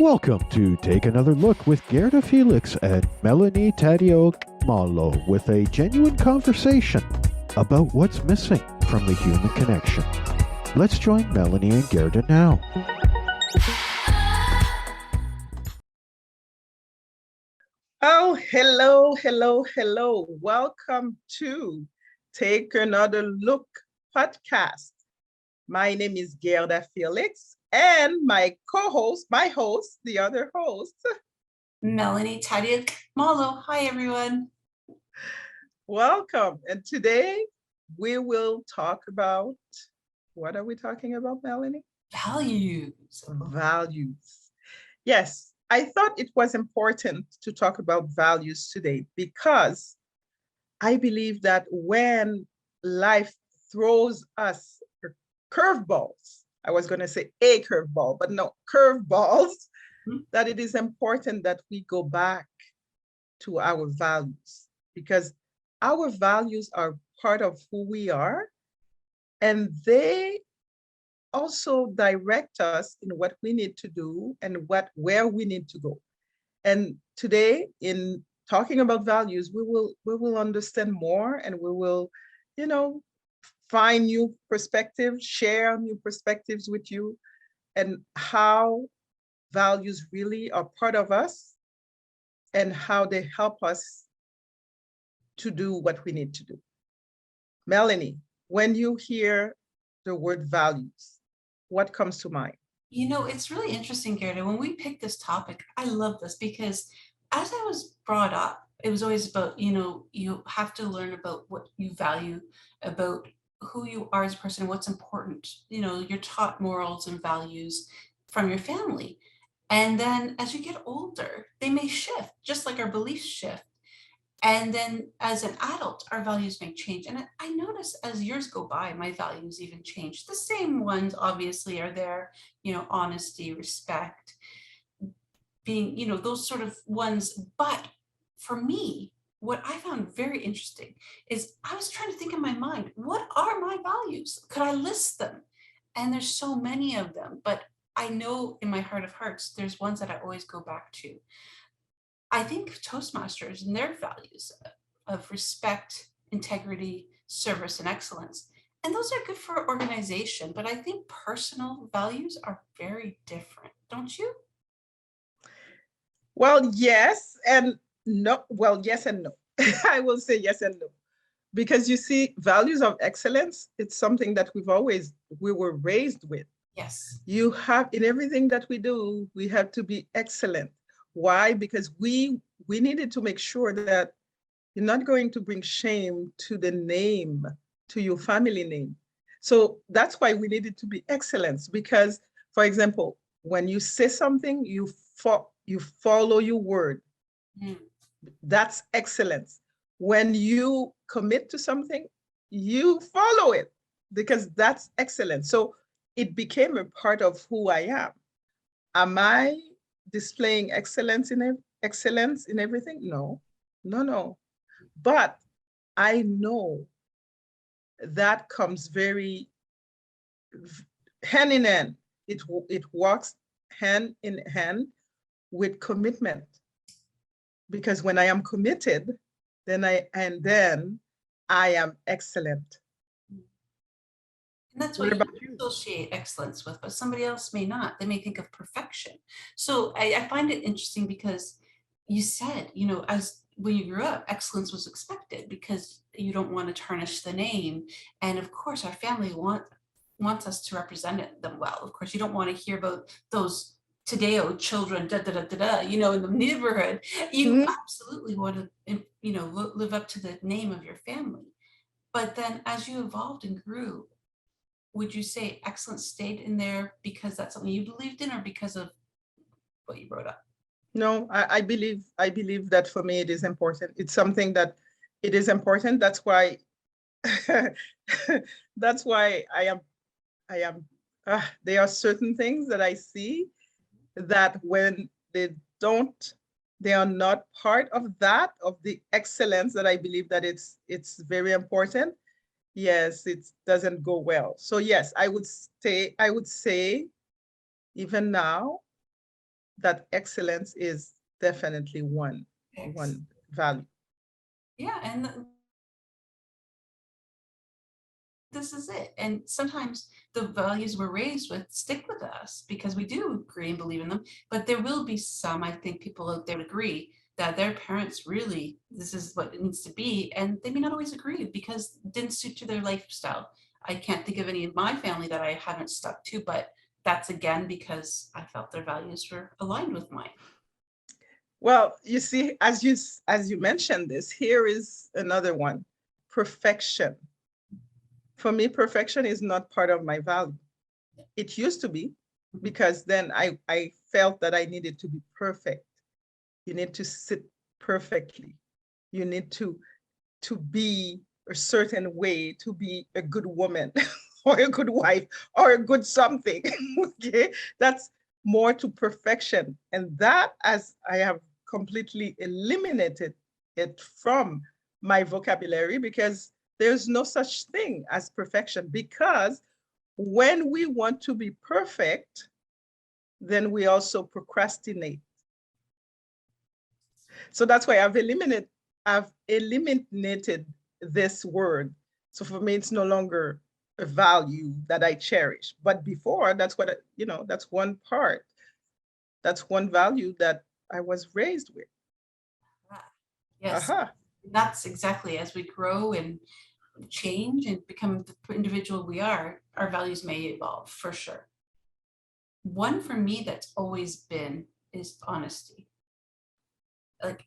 Welcome to Take Another Look with Gerda Felix and Melanie Taddeo Malo with a genuine conversation about what's missing from the human connection. Let's join Melanie and Gerda now. Oh, hello. Welcome to Take Another Look podcast. My name is Gerda Felix and my co-host, the other host, Melanie Taddeo Malo. Hi, everyone. Welcome. And today we will talk about, what are we talking about, Melanie? Values. Values. Yes, I thought it was important to talk about values today because I believe that when life throws us curveballs, I was going to say a curveball, but no, curveballs, that it is important that we go back to our values because our values are part of who we are, and they also direct us in what we need to do and where we need to go. And today, in talking about values, we will understand more, and we will, find new perspectives, share new perspectives with you, and how values really are part of us and how they help us to do what we need to do. Melanie, when you hear the word values, what comes to mind? It's really interesting, Gerda. When we picked this topic, I love this because as I was brought up, it was always about, you have to learn about what you value, about who you are as a person, what's important. You're taught morals and values from your family. And then as you get older, they may shift, just like our beliefs shift. And then as an adult, our values may change. And I notice as years go by, my values even change. The same ones obviously are there, honesty, respect, being, those sort of ones. But for me, what I found very interesting is I was trying to think in my mind, what are my values? Could I list them? And there's so many of them, but I know in my heart of hearts, there's ones that I always go back to. I think Toastmasters and their values of respect, integrity, service, and excellence. And those are good for organization, but I think personal values are very different, don't you? Well, yes and no. Well, yes and no. I will say yes and no. Because you see, values of excellence, it's something that we were raised with. Yes. You have, in everything that we do, we have to be excellent. Why? Because we needed to make sure that you're not going to bring shame to the name, to your family name. So that's why we needed to be excellence. Because, for example, when you say something, you follow your word. That's excellence. When you commit to something, you follow it because that's excellence. So it became a part of who I am. Am I displaying excellence in everything? No. But I know that comes very hand in hand. It walks hand in hand with commitment. Because when I am committed, then I am excellent. And that's what you associate excellence with, but somebody else may not. They may think of perfection. So I find it interesting because you said, as when you grew up, excellence was expected because you don't want to tarnish the name. And of course, our family wants us to represent them well. Of course, you don't want to hear about those Taddeo children, in the neighborhood. You absolutely want to, live up to the name of your family. But then as you evolved and grew, would you say excellence stayed in there because that's something you believed in or because of what you brought up? No, I believe that for me it is important. It's something that it is important. That's why I am there are certain things that I see that when they are not part of the excellence that I believe that it's very important. Yes, it doesn't go well. So yes, I would say even now that excellence is definitely one value. Yeah, and this is it. And sometimes the values we're raised with stick with us because we do agree and believe in them. But there will be some, I think, people out there agree that their parents really, this is what it needs to be. And they may not always agree because it didn't suit to their lifestyle. I can't think of any in my family that I haven't stuck to, but that's again because I felt their values were aligned with mine. Well, you see, as you mentioned this, here is another one: perfection. For me, perfection is not part of my value. It used to be, because then I felt that I needed to be perfect. You need to sit perfectly. You need to be a certain way to be a good woman or a good wife or a good something. Okay, that's more to perfection. And that, as I have completely eliminated it from my vocabulary, because there's no such thing as perfection. Because when we want to be perfect, then we also procrastinate. So that's why I've eliminated this word. So for me, it's no longer a value that I cherish. But before, that's what, that's one part. That's one value that I was raised with. Yes, that's exactly, as we grow and change and become the individual we are, our values may evolve for sure. One for me that's always been is honesty. Like,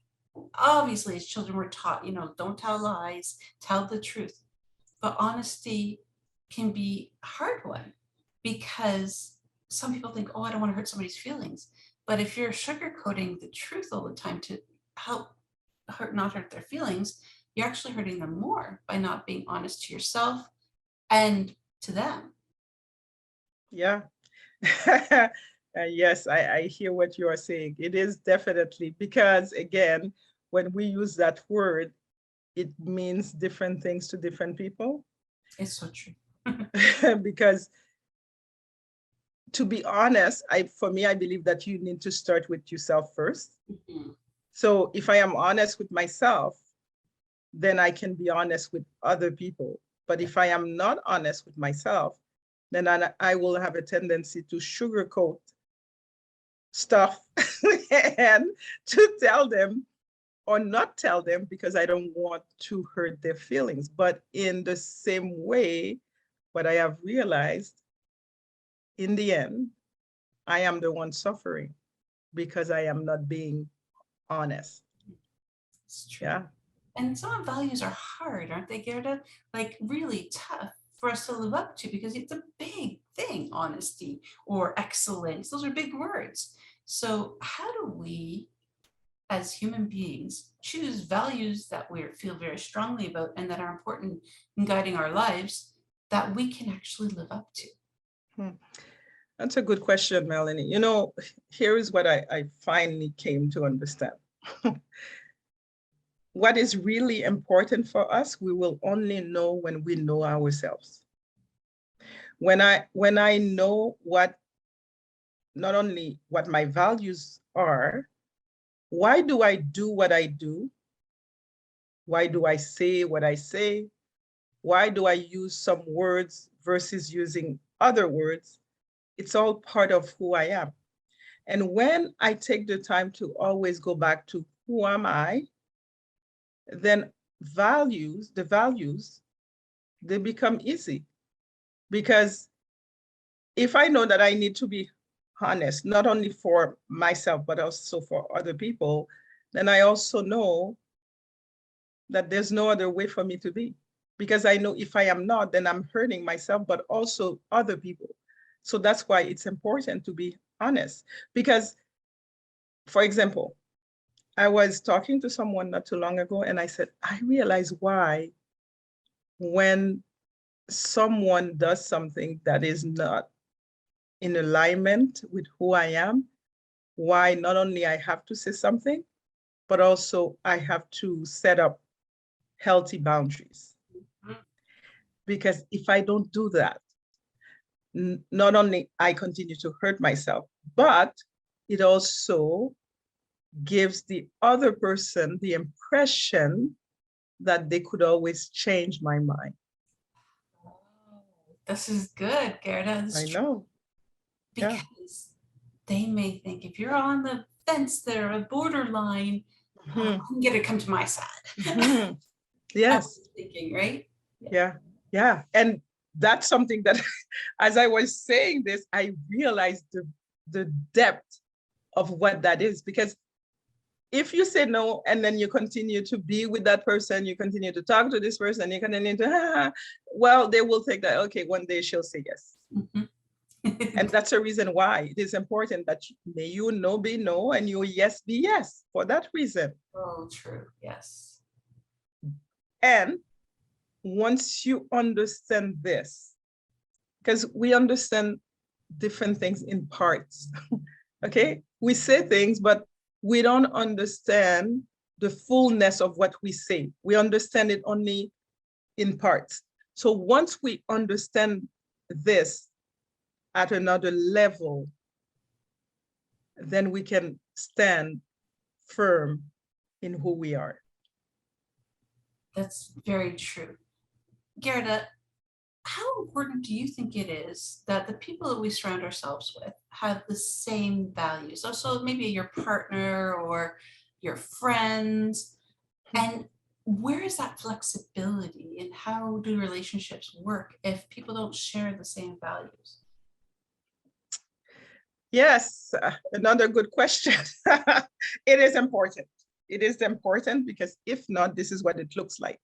obviously, as children, we're taught, don't tell lies, tell the truth. But honesty can be a hard one because some people think, oh, I don't want to hurt somebody's feelings. But if you're sugarcoating the truth all the time to help not hurt their feelings, you're actually hurting them more by not being honest to yourself and to them. Yeah. Yes, I hear what you are saying. It is definitely, because again, when we use that word, it means different things to different people. It's so true. Because to be honest, for me, I believe that you need to start with yourself first. Mm-hmm. So if I am honest with myself, then I can be honest with other people. But if I am not honest with myself, then I will have a tendency to sugarcoat stuff and to tell them or not tell them because I don't want to hurt their feelings. But in the same way, what I have realized, in the end, I am the one suffering because I am not being honest. It's true. Yeah. And some values are hard, aren't they, Gerda? Like really tough for us to live up to because it's a big thing, honesty or excellence. Those are big words. So how do we, as human beings, choose values that we feel very strongly about and that are important in guiding our lives that we can actually live up to? That's a good question, Melanie. Here is what I finally came to understand. What is really important for us, we will only know when we know ourselves. When I know not only what my values are, why do I do what I do? Why do I say what I say? Why do I use some words versus using other words? It's all part of who I am. And when I take the time to always go back to who am I, then the values, they become easy. Because if I know that I need to be honest, not only for myself, but also for other people, then I also know that there's no other way for me to be. Because I know if I am not, then I'm hurting myself, but also other people. So that's why it's important to be honest. Because, for example, I was talking to someone not too long ago, and I said, I realize why when someone does something that is not in alignment with who I am, why not only I have to say something, but also I have to set up healthy boundaries. Because if I don't do that, not only I continue to hurt myself, but it also gives the other person the impression that they could always change my mind. Oh, this is good, Gerda. This I is true, know. Yeah. because they may think if you're on the fence there, a borderline, I can get it come to my side. Mhm. That's Yes. what you're thinking, right? Yeah. Yeah. And that's something that, as I was saying this, I realized the depth of what that is. Because if you say no, and then you continue to be with that person, you continue to talk to this person, you continue to, well, they will think that, okay, one day she'll say yes. Mhm. And that's the reason why it is important that may you no be no and your yes be yes for that reason. Oh, true. Yes. And once you understand this, because we understand different things in parts, okay? We say things, but we don't understand the fullness of what we say. We understand it only in parts. So once we understand this at another level, then we can stand firm in who we are. That's very true. Gerda, how important do you think it is that the people that we surround ourselves with have the same values? Also, maybe your partner or your friends. And where is that flexibility, and how do relationships work if people don't share the same values? Yes, another good question. It is important. It is important because if not, this is what it looks like.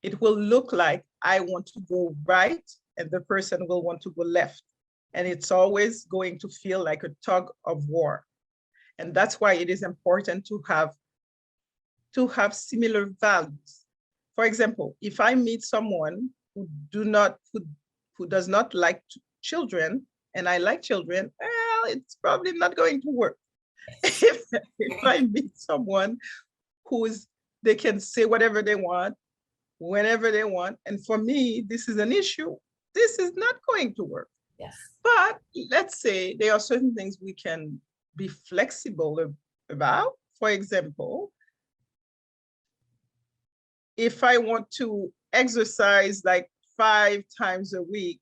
It will look like I want to go right and the person will want to go left. And it's always going to feel like a tug of war. And that's why it is important to have similar values. For example, if I meet someone who does not like children and I like children, well, it's probably not going to work. If I meet someone they can say whatever they want, whenever they want, and for me, this is an issue, this is not going to work. Yes. But let's say there are certain things we can be flexible about. For example, if I want to exercise like 5 times a week,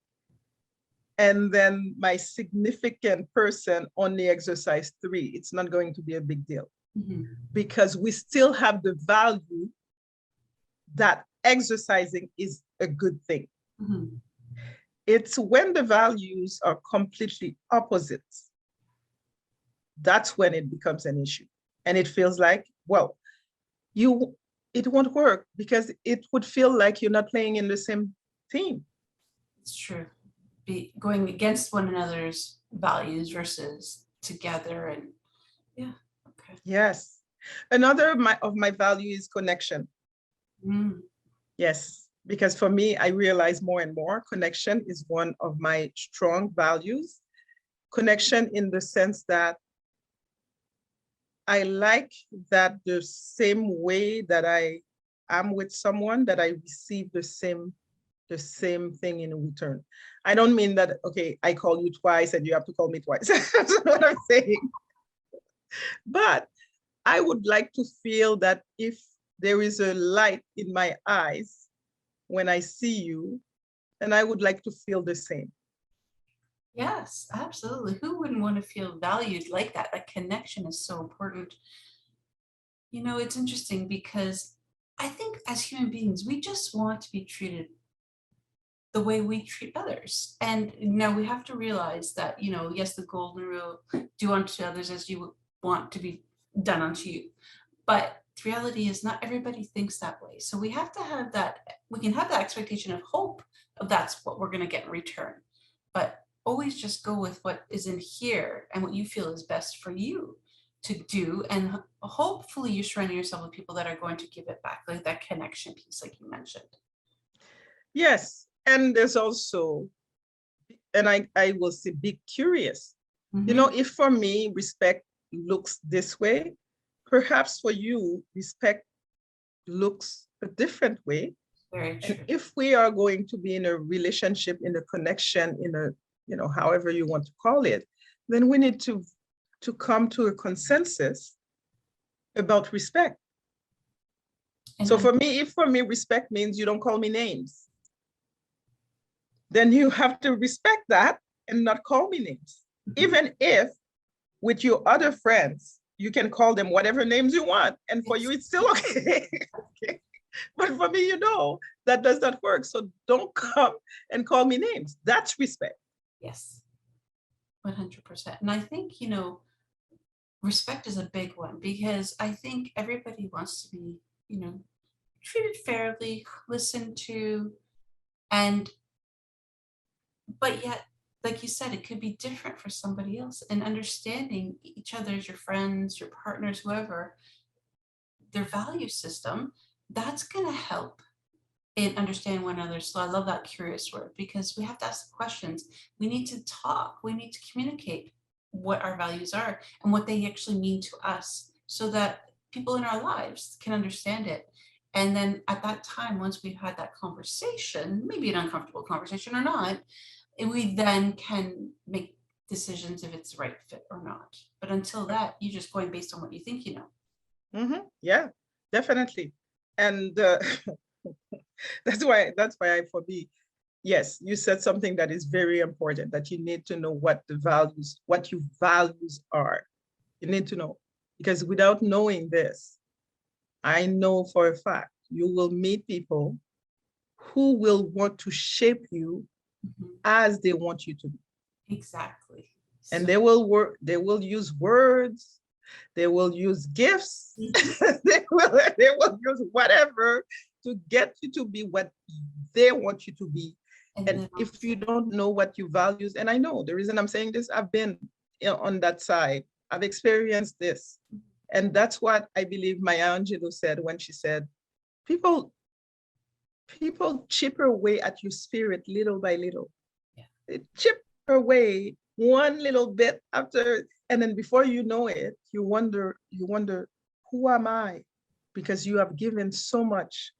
and then my significant person only exercise 3, it's not going to be a big deal. Mm-hmm. Because we still have the value that exercising is a good thing. Mm-hmm. It's when the values are completely opposites, that's when it becomes an issue. And it feels like, well, it won't work because it would feel like you're not playing in the same team. It's true. Be going against one another's values versus together, and yeah. Okay. Yes. Another of my value is connection. Mm. Yes, because for me, I realize more and more connection is one of my strong values. Connection in the sense that I like that the same way that I am with someone, that I receive the same thing in return. I don't mean that, okay, I call you twice and you have to call me twice. That's what I'm saying. But I would like to feel that if there is a light in my eyes when I see you, then I would like to feel the same. Yes, absolutely. Who wouldn't want to feel valued like that? That connection is so important. You know, it's interesting because I think as human beings, we just want to be treated the way we treat others. And now we have to realize that, you know, yes, the golden rule, do unto others as you want to be done unto you. But the reality is not everybody thinks that way. So we have to have that, we can have that expectation of hope of that's what we're going to get in return. But always just go with what is in here and what you feel is best for you to do. And hopefully you're surrounding yourself with people that are going to give it back, like that connection piece, like you mentioned. Yes. And there's also, and I will say, be curious. Mm-hmm. You know, if for me, respect looks this way, perhaps for you, respect looks a different way. Very true. And if we are going to be in a relationship, in a connection, in a, you know, however you want to call it, then we need to to come to a consensus about respect. And So then- for me, if for me respect means you don't call me names, then you have to respect that and not call me names. Even if with your other friends, you can call them whatever names you want, and for you, it's still okay. Okay. But for me, that does not work. So don't come and call me names. That's respect. Yes, 100%. And I think, respect is a big one, because I think everybody wants to be, treated fairly, listened to, but yet, like you said, it could be different for somebody else, and understanding each other as your friends, your partners, whoever, their value system, that's going to help in understanding one another. So I love that curious word, because we have to ask the questions. We need to talk. We need to communicate what our values are and what they actually mean to us, so that people in our lives can understand it. And then at that time, once we've had that conversation, maybe an uncomfortable conversation or not, we then can make decisions if it's the right fit or not. But until that, you're just going based on what you think you know. Yeah, definitely. And that's why for me, yes, you said something that is very important, that you need to know what your values are. You need to know, because without knowing this, I know for a fact you will meet people who will want to shape you as they want you to be. Exactly. And So- they will use words, they will use gifts, they will use whatever to get you to be what they want you to be. And then if you don't know what you values, and I know the reason I'm saying this, I've been on that side, I've experienced this. And that's what I believe Maya Angelou said when she said, people chip away at your spirit little by little. Yeah. They chip away one little bit after, and then before you know it, you wonder, who am I? Because you have given so much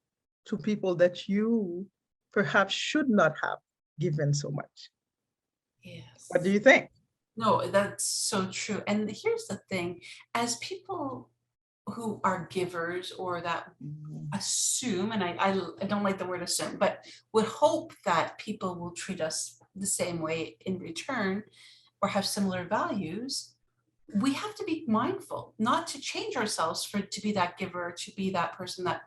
to people that you perhaps should not have given so much. Yes. What do you think? No, that's so true. And here's the thing, as people who are givers, or that assume, and I don't like the word assume, but would hope that people will treat us the same way in return, or have similar values, we have to be mindful not to change ourselves to be that giver, to be that person that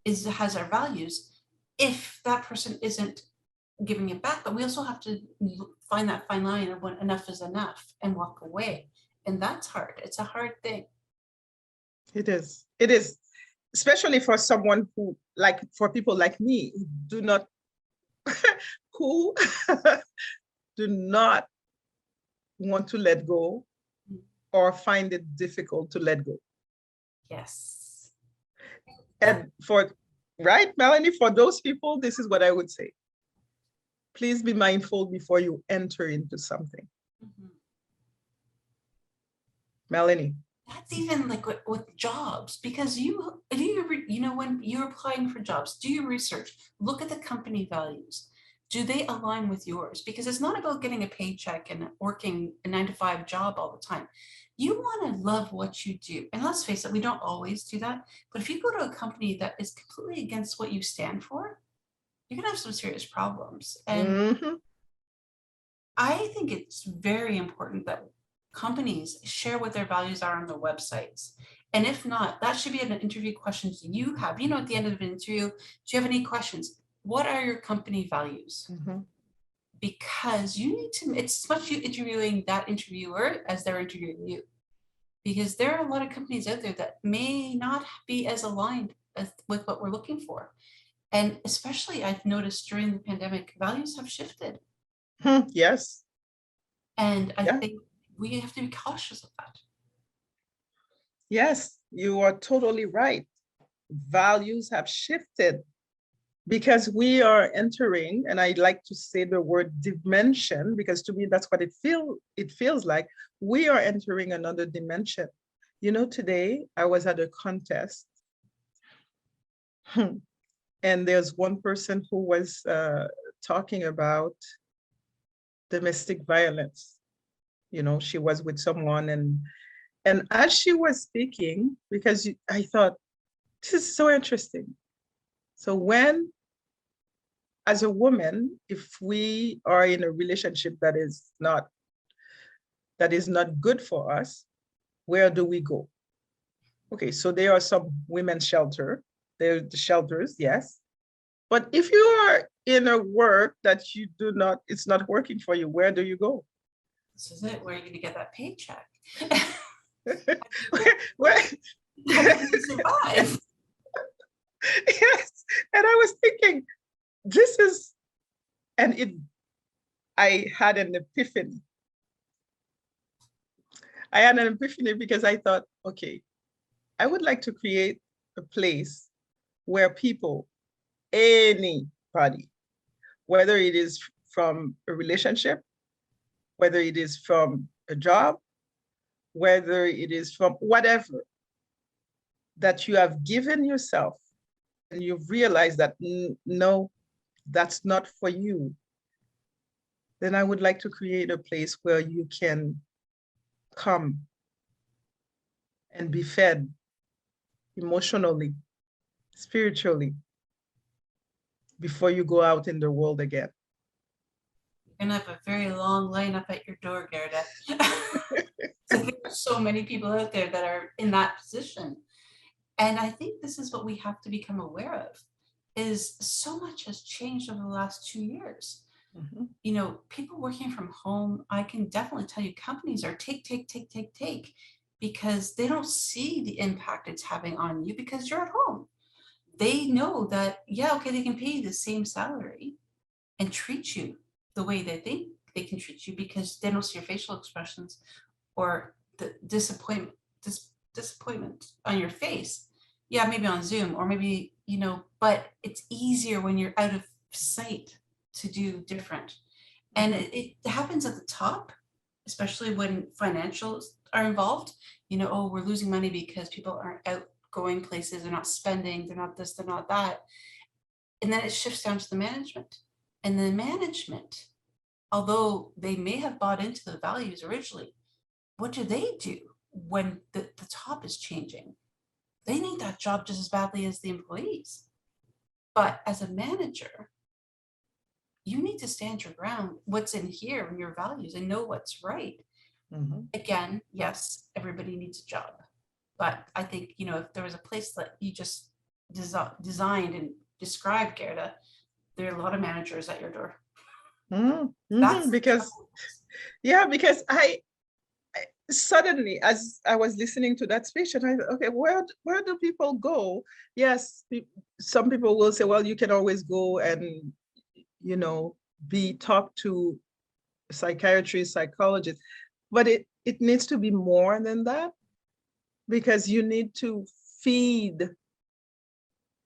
has our values, if that person isn't giving it back. But we also have to find that fine line of when enough is enough and walk away. And that's hard. It's a hard thing. It is, especially for someone who, like, for people like me, who do not want to let go, or find it difficult to let go. Yes. And right, Melanie, for those people, this is what I would say. Please be mindful before you enter into something. Melanie. That's even like with jobs, because when you're applying for jobs, do your research, look at the company values. Do they align with yours? Because it's not about getting a paycheck and working a 9-to-5 job all the time. You want to love what you do. And let's face it, we don't always do that. But if you go to a company that is completely against what you stand for, you're going to have some serious problems. And I think it's very important that companies share what their values are on their websites. And if not, that should be an interview questions you have. At the end of an interview, do you have any questions? What are your company values? Because you need to, it's as much you interviewing that interviewer as they're interviewing you. Because there are a lot of companies out there that may not be as aligned with what we're looking for. And especially I've noticed during the pandemic, values have shifted. Yes. And I think we have to be cautious of that. Yes, you are totally right. Values have shifted because we are entering, and I like to say the word dimension, because to me, that's what it feels like. We are entering another dimension. Today I was at a contest and there's one person who was talking about domestic violence. she was with someone, and as she was speaking, because I thought, this is so interesting. So when, as a woman, if we are in a relationship that is not good for us, where do we go? Okay, so there are some women's shelter. There are the shelters, yes. But if you are in a work that it's not working for you, where do you go? This is it. Where are you going to get that paycheck? Where? How do you survive? Yes. And I was thinking, I had an epiphany. I had an epiphany because I thought, okay, I would like to create a place where people, anybody, whether it is from a relationship, whether it is from a job, whether it is from whatever, that you have given yourself and you've realized that no, that's not for you, then I would like to create a place where you can come and be fed emotionally, spiritually, before you go out in the world again. You're going to have a very long line up at your door, Gerda. I think there's so many people out there that are in that position. And I think this is what we have to become aware of, is so much has changed over the last 2 years. Mm-hmm. People working from home, I can definitely tell you companies are take, because they don't see the impact it's having on you because you're at home. They know that, yeah, okay, they can pay you the same salary and treat you the way they think they can treat you because they don't see your facial expressions or the disappointment on your face. Yeah, maybe on Zoom or maybe, but it's easier when you're out of sight to do different. And it happens at the top, especially when financials are involved. Oh, we're losing money because people aren't out going places, they're not spending, they're not this, they're not that. And then it shifts down to the management. And the management, although they may have bought into the values originally, what do they do when the top is changing? They need that job just as badly as the employees. But as a manager, you need to stand your ground, what's in here and your values, and know what's right. Mm-hmm. Again, yes, everybody needs a job. But I think, if there was a place that you just designed and described, Gerda, there are a lot of managers at your door. Mm-hmm. Because I suddenly, as I was listening to that speech, and I thought, okay, where do people go? Yes, some people will say, well, you can always go and, be talked to psychiatrists, psychologists, but it needs to be more than that, because you need to feed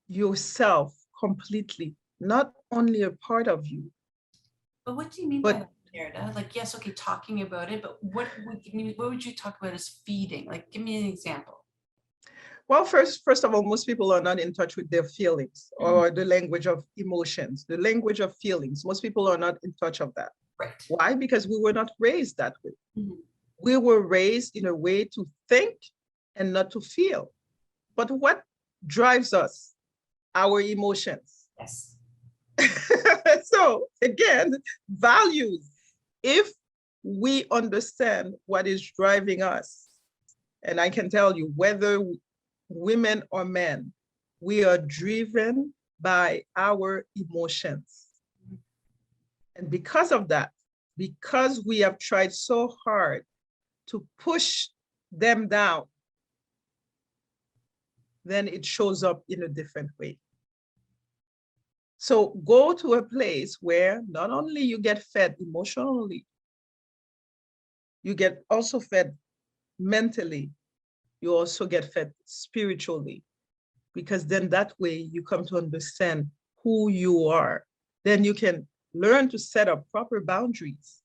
yourself completely, not only a part of you. But what do you mean by that, Gerda? Like, yes, okay, talking about it, but what would you talk about as feeding? Like, give me an example. Well, first of all, most people are not in touch with their feelings or the language of emotions, the language of feelings. Most people are not in touch of that. Right. Why? Because we were not raised that way. Mm-hmm. We were raised in a way to think and not to feel. But what drives us? Our emotions. Yes. So again, values. If we understand what is driving us, and I can tell you, whether women or men, we are driven by our emotions. And because of that, because we have tried so hard to push them down, then it shows up in a different way. So go to a place where not only you get fed emotionally, you get also fed mentally, you also get fed spiritually, because then that way you come to understand who you are. Then you can learn to set up proper boundaries.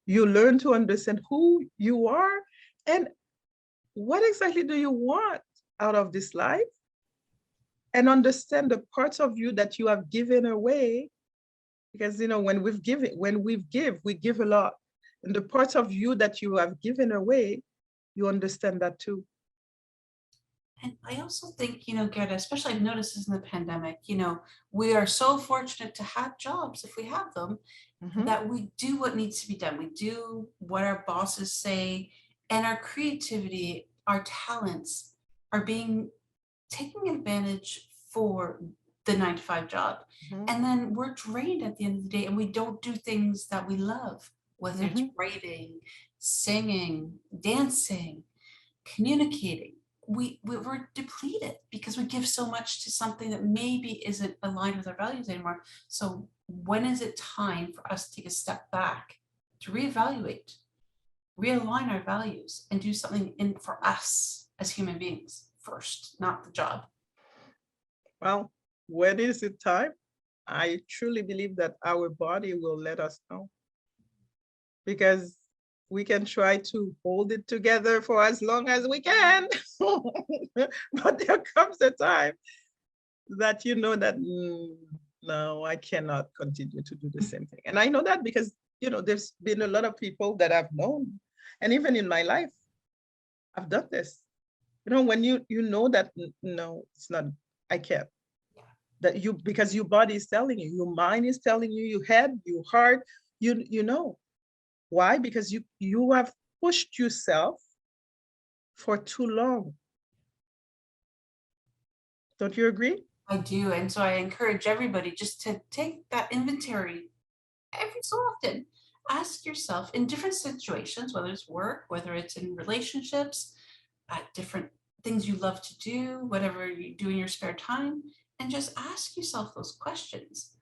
You learn to understand who you are and what exactly do you want out of this life, and understand the parts of you that you have given away. Because when we give, we give a lot. And the parts of you that you have given away, you understand that too. And I also think, Gerda, especially I've noticed this in the pandemic, we are so fortunate to have jobs if we have them, that we do what needs to be done. We do what our bosses say, and our creativity, our talents are being taken advantage for the 9 to 5 job. And then we're drained at the end of the day, and we don't do things that we love, whether it's writing, singing, dancing, communicating. We're depleted because we give so much to something that maybe isn't aligned with our values anymore. So when is it time for us to take a step back, to reevaluate, realign our values, and do something in for us as human beings first, not the job? Well, when is it time? I truly believe that our body will let us know, because we can try to hold it together for as long as we can. But there comes a time that you know that, no, I cannot continue to do the same thing. And I know that because, there's been a lot of people that I've known, and even in my life, I've done this. When you know that, no, it's not, I can't. That because your body is telling you, your mind is telling you, your head, your heart, you know. Why? Because you have pushed yourself for too long. Don't you agree? I do. And so I encourage everybody just to take that inventory every so often. Ask yourself in different situations, whether it's work, whether it's in relationships, different things you love to do, whatever you do in your spare time, and just ask yourself those questions.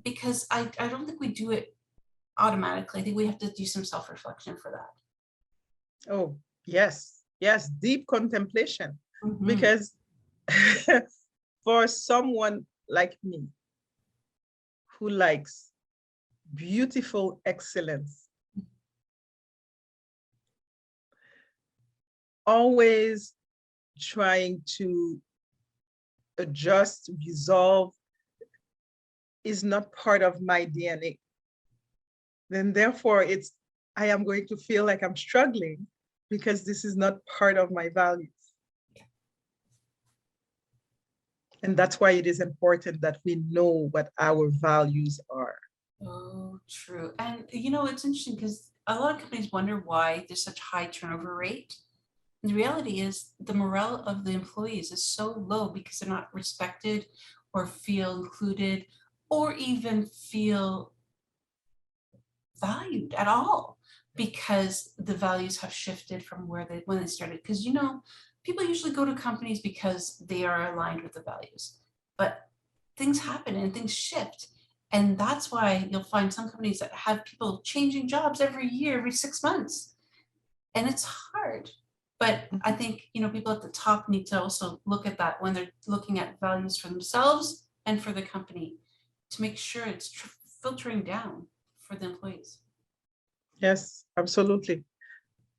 Because I don't think we do it automatically. I think we have to do some self-reflection for that. Oh, yes. Yes, deep contemplation. Because for someone like me who likes beautiful excellence, always trying to adjust, resolve, is not part of my DNA. Then therefore I am going to feel like I'm struggling because this is not part of my values. And that's why it is important that we know what our values are. Oh, true. And it's interesting because a lot of companies wonder why there's such high turnover rate. And the reality is the morale of the employees is so low because they're not respected or feel included or even feel valued at all, because the values have shifted from when they started. Because people usually go to companies because they are aligned with the values, but things happen and things shift. And that's why you'll find some companies that have people changing jobs every year, every 6 months. And it's hard. But I think, people at the top need to also look at that when they're looking at values for themselves and for the company, to make sure it's filtering down for the employees. Yes, absolutely.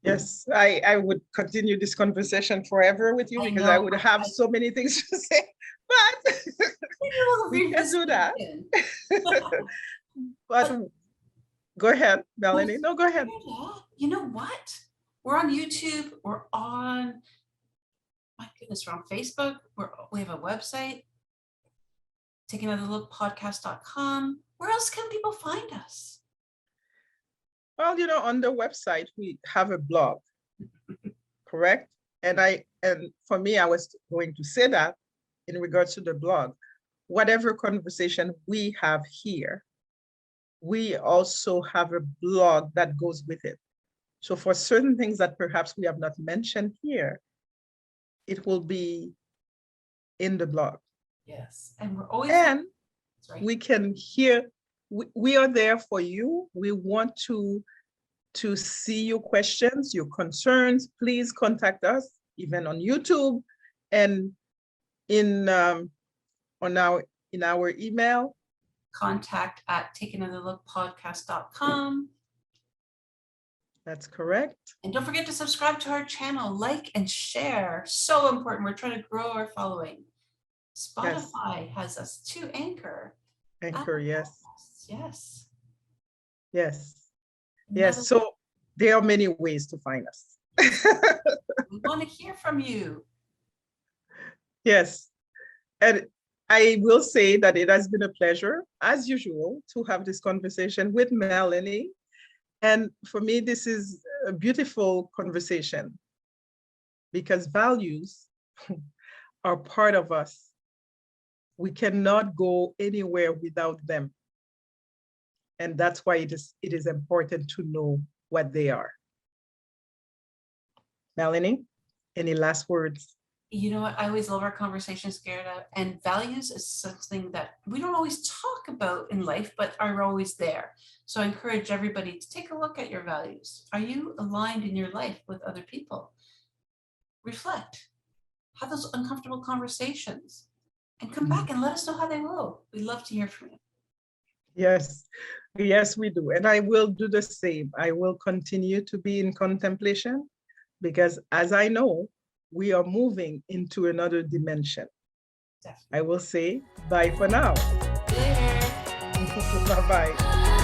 Yes, I would continue this conversation forever with you because I would have so many things to say, but we can do that. But go ahead, Melanie. No, go ahead. You know what? We're on YouTube. We're on, my goodness, we're on Facebook. We have a website, takeanotherlookpodcast.com. Where else can people find us? Well, on the website, we have a blog, correct? And for me, I was going to say that in regards to the blog, whatever conversation we have here, we also have a blog that goes with it. So for certain things that perhaps we have not mentioned here, it will be in the blog. Yes, and we're always, and we can hear, we are there for you. We want to see your questions, your concerns. Please contact us, even on YouTube and in our email. contact@takeanotherlookpodcast.com. That's correct. And don't forget to subscribe to our channel, like and share. So important. We're trying to grow our following. Spotify has us too. Anchor. Anchor, yes. Yes. Yes. Yes, so there are many ways to find us. We want to hear from you. Yes, and I will say that it has been a pleasure, as usual, to have this conversation with Melanie. And for me, this is a beautiful conversation because values are part of us. We cannot go anywhere without them. And that's why it is important to know what they are. Melanie, any last words? You know what? I always love our conversations, Gerda, and values is something that we don't always talk about in life, but are always there. So I encourage everybody to take a look at your values. Are you aligned in your life with other people? Reflect, have those uncomfortable conversations, and come back and let us know how they go. We'd love to hear from you. Yes, yes, we do. And I will do the same. I will continue to be in contemplation because as I know, we are moving into another dimension. Definitely. I will say bye for now. Later. Bye-bye.